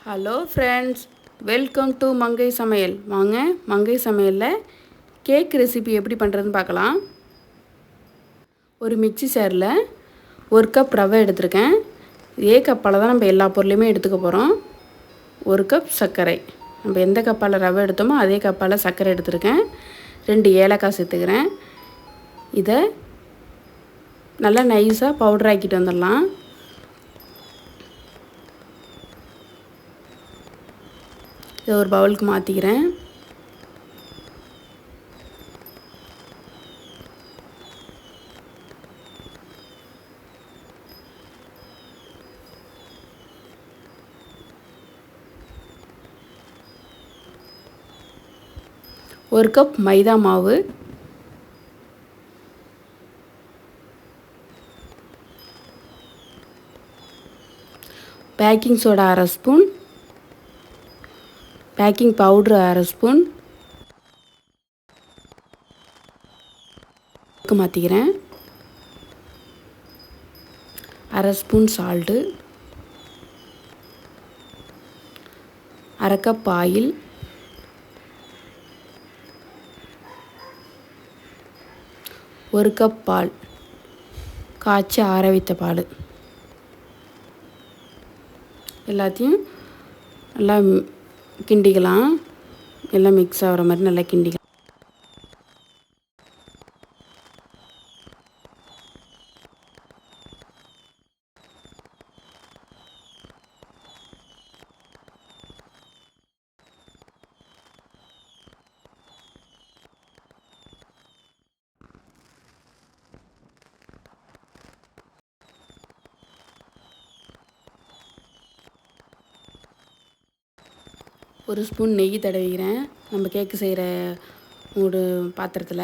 Hello friends, welcome to மங்கை சமையல். வாங்க மங்கை சமையலில் கேக் ரெசிபி எப்படி பண்ணுறதுன்னு பார்க்கலாம். ஒரு மிக்சி ஜாரில் 1 கப் ரவை எடுத்திருக்கேன். கப்பால் தான் நம்ம எல்லா பொருளையுமே எடுத்துக்க போகிறோம். 1 கப் சர்க்கரை, நம்ம எந்த கப்பால் ரவை எடுத்தோமோ அதே கப்பால் சர்க்கரை எடுத்திருக்கேன். 2 ஏலக்காய் சேர்த்துக்கிறேன். இதை நல்லா நைஸாக பவுடர் ஆக்கிட்டு வந்துடலாம். இதை ஒரு பவுலுக்கு மாற்றிக்கிறேன். ஒரு கப் மைதா மாவு, baking soda 1/2 spoon, baking powder 1/2 spoon மாற்றிக்கிறேன். 1/2 spoon salt, 1/2 cup oil, 1 cup பால், காய்ச்சி ஆற வைத்த பால், எல்லாத்தையும் நல்லா கிண்டிக்கலாம். எல்லாம் மிக்ஸ் ஆகிற மாதிரி நல்லா கிண்டிக்கலாம். ஒரு ஸ்பூன் நெய் தடவிக்கிறேன் நம்ம கேக்கு செய்கிற ஒரு பாத்திரத்தில்.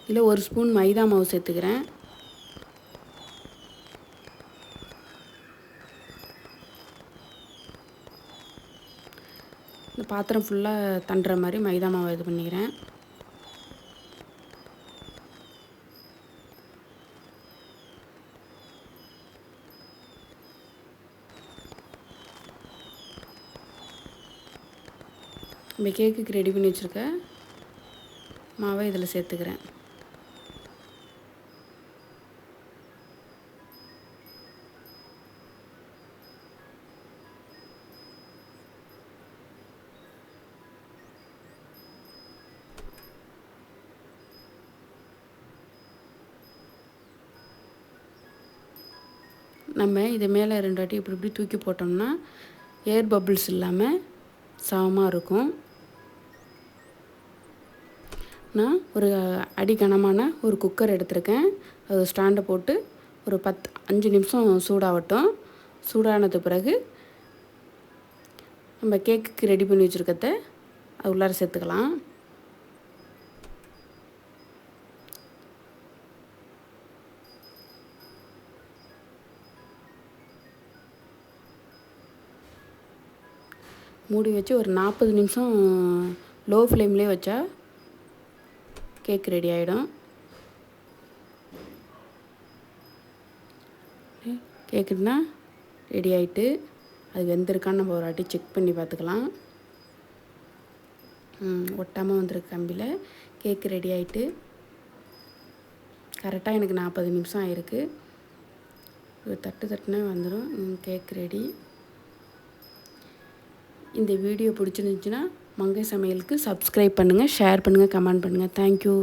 இதில் 1 ஸ்பூன் மைதா மாவு சேர்த்துக்கிறேன். இந்த பாத்திரம் ஃபுல்லாக தண்டுற மாதிரி மைதா மாவை இது பண்ணிக்கிறேன். நம்ம கேக்குக்கு ரெடி பண்ணி வச்சுருக்க மாவை இதில் சேர்த்துக்கிறேன். நம்ம இதை மேலே 2 வாட்டி இப்படி தூக்கி போட்டோம்னா ஏர் பபிள்ஸ் இல்லாமல் சமமாக இருக்கும். நான் ஒரு அடிகனமான ஒரு குக்கர் எடுத்திருக்கேன். அது ஸ்டாண்டை போட்டு ஒரு 5 நிமிஷம் சூடாகட்டும். சூடானது பிறகு நம்ம கேக்குக்கு ரெடி பண்ணி வச்சுருக்கத அது உள்ளார சேர்த்துக்கலாம். மூடி வச்சு ஒரு 40 நிமிஷம் லோ ஃப்ளேம்லேயே வச்சா கேக் ரெடி ஆகிடும். கேக்குன்னா ரெடி ஆகிட்டு அது வெந்திருக்கான்னு நம்ம ஒரு வாட்டி செக் பண்ணி பார்த்துக்கலாம். ஒட்டாமல் வந்திருக்கு கம்பியில். கேக்கு ரெடி ஆகிட்டு கரெக்டாக எனக்கு 40 நிமிஷம் ஆகிருக்கு. ஒரு தட்டுனா வந்துடும். Cake ready. இந்த வீடியோ பிடிச்சிருந்துச்சுன்னா மங்கை சமையலுக்கு சப்ஸ்கிரைப் பண்ணுங்கள், ஷேர் பண்ணுங்கள், கமெண்ட் பண்ணுங்கள். தேங்க்யூ.